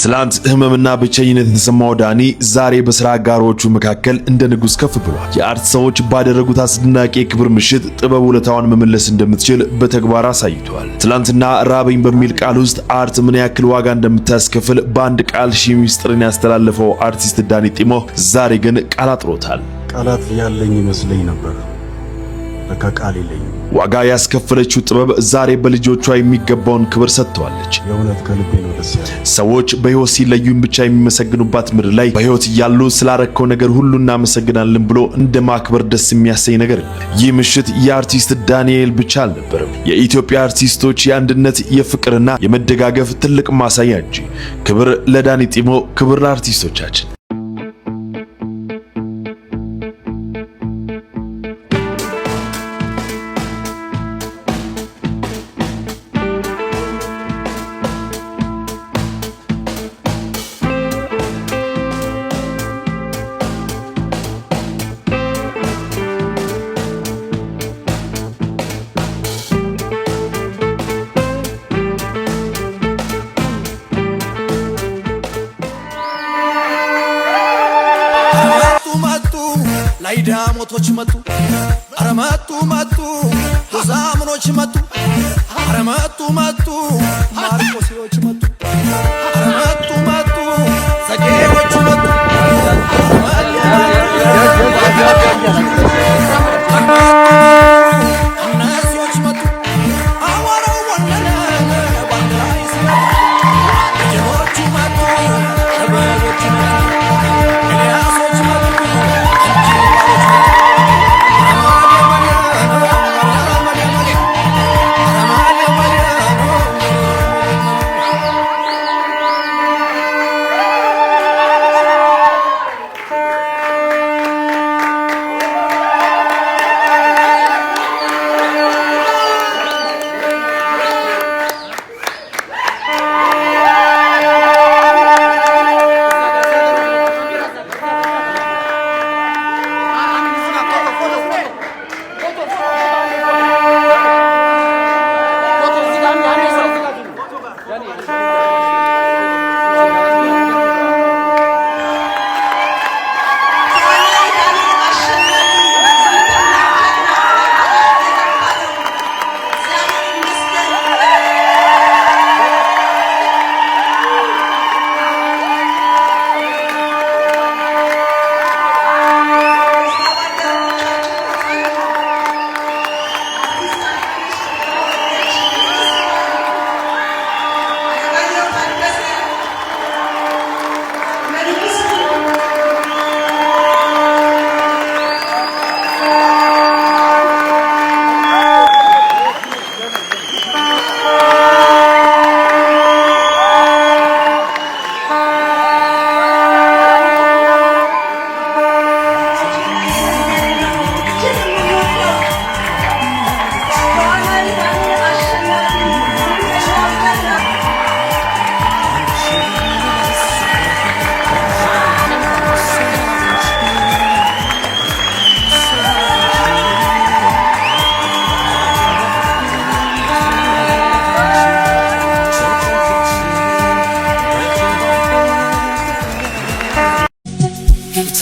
ትላንት ህመምና ብቸኝነት የተሰማው ዳኒ ዛሬ በስራ አጋሮቹ መካከል እንደ ንጉስ ከፍ ብሏል። የአርት ሰዎች ባደረጉት አስደናቂ የክብር ምሽት ጥበብ ውለታዋን መመለስ እንደምትችል በተግባር አሳይቷል። ትላንትና ራበኝ በሚል ቃል ውስጥ አርት ምን ያክል ዋጋ እንደምታስከፍል በአንድ ቃል ሺህ ሚስጥርን ያስተላለፈው አርቲስት ዳኒ ጢሞ ዛሬ ግን ቃል አጥሮታል። ቃላት ያለኝ ይመስለኝ ነበር፣ ለካ ቃል የለኝም። ዋጋ ያስከፈለችው ጥበብ ዛሬ በልጆቿ የሚገባውን ክብር ሰጥተዋለች። የእውነት ከልቤ ነው ደስ ያለኝ። ሰዎች በሕይወት ሲለዩን ብቻ የሚመሰግኑባት ምድር ላይ በሕይወት እያሉ ስላረከው ነገር ሁሉ እናመሰግናለን ብሎ እንደ ማክበር ደስ የሚያሰኝ ነገር የለም። ይህ ምሽት የአርቲስት ዳንኤል ብቻ አልነበረም። የኢትዮጵያ አርቲስቶች የአንድነት የፍቅርና የመደጋገፍ ትልቅ ማሳያ እንጂ። ክብር ለዳኒ ጢሞ፣ ክብር ለአርቲስቶቻችን። ዳሞቶች መጡ አረመጡ መጡ ጎዛምኖች መጡ አረመጡ መጡ ማርቆሲዎች መጡ አረመጡ መጡ ዘጌዎች መጡ እነዚዎች መጡ አዋራው ወለለ ባንዳይ ጀሮቹ መጡ ተበሎች መጡ ኤልያሶች መጡ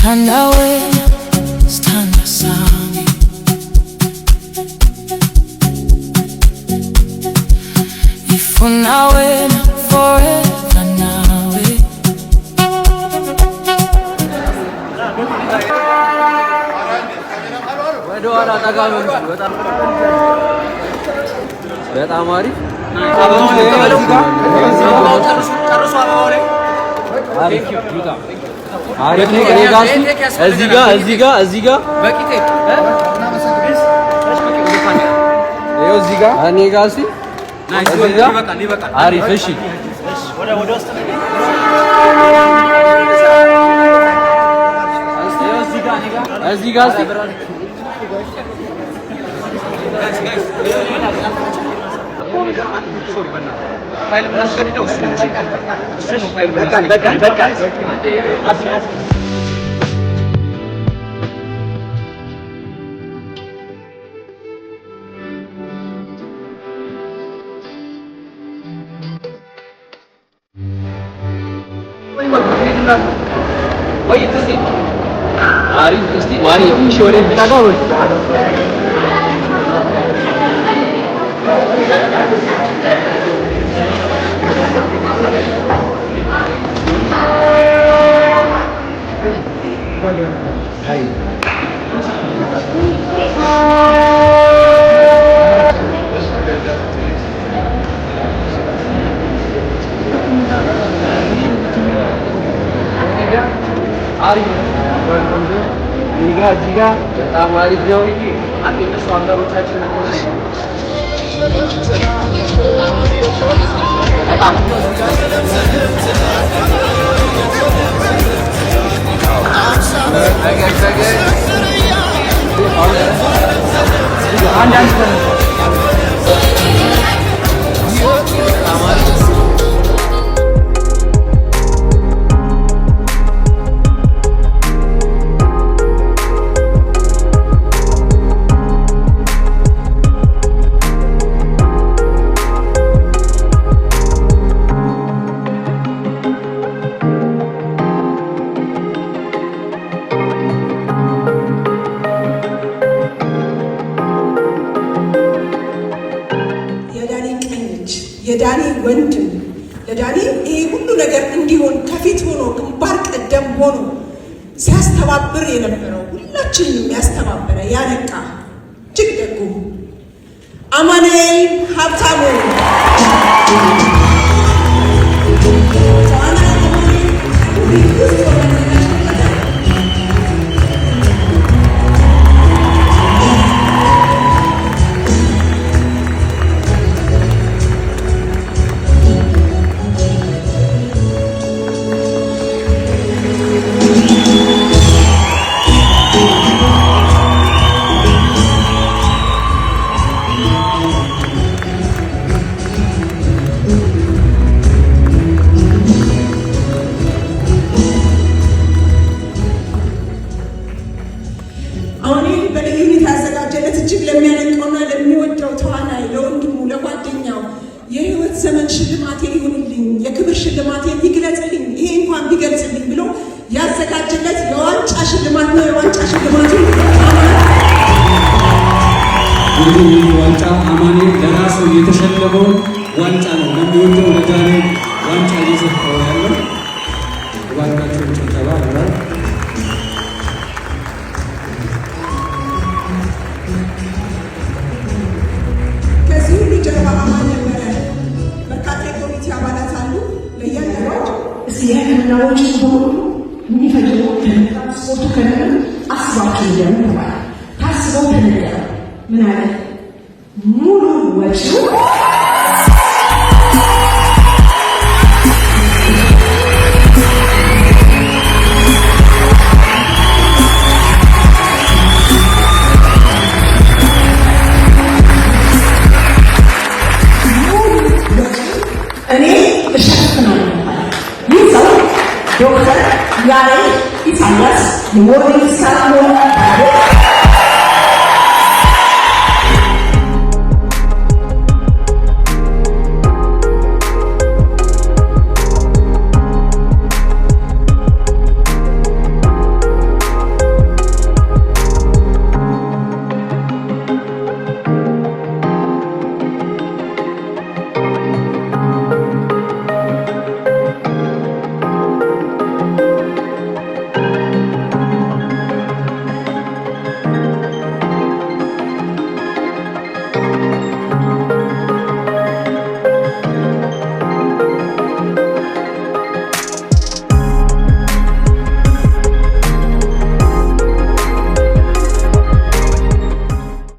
Stand away, stand aside. If we're now in forever now. ወደኋላ ተጋመን በጣም አሪፍ እዚህ ጋር በቂቴ እዚህ ጋር እኔ ጋር እስኪ ይበቃል። አሪፍ እሺ፣ ወደ ውስጥ እዚህ ጋር Jiga, betamu alis jauh ini, akhirnya suara ucapan. የዳኒ ወንድም ለዳኒ ይሄ ሁሉ ነገር እንዲሆን ከፊት ሆኖ ግንባር ቀደም ሆኖ ሲያስተባብር የነበረው ሁላችንም ያስተባበረ ያነቃ እጅግ ደጉ አማኑኤል ሀብታሙ የህይወት ዘመን ሽልማቴ ይሁንልኝ የክብር ሽልማቴ ይግለጽልኝ ይሄ እንኳን ቢገልጽልኝ ብሎ ያዘጋጀለት የዋንጫ ሽልማት ነው። የዋንጫ ሽልማቱ ይህ ዋንጫ አማኑኤል ለራሱ የተሸለመው ዋንጫ ነው። ለሚወደው ለዳኒ ዋንጫ እየሰጠው ያለው ባካቸው ጭብጨባ ይላል። ከዚህ ሁሉ ጀርባ አማን ነበረ። በርካታ የኮሚቴ አባላት አሉ። ለእያንዳንዳቸው እስቲ የህክምናዎች በሙሉ የሚፈልገው ትራንስፖርቱ ከነገር አስባችሁ ይደሙ ተባለ። ታስበው ተነገረ። ምን አለ? ሙሉ ወጪው እኔ እሸፍናለሁ። ይህ ሰው ዶክተር ያሬድ ኢሳያስ የሞዴል ስታር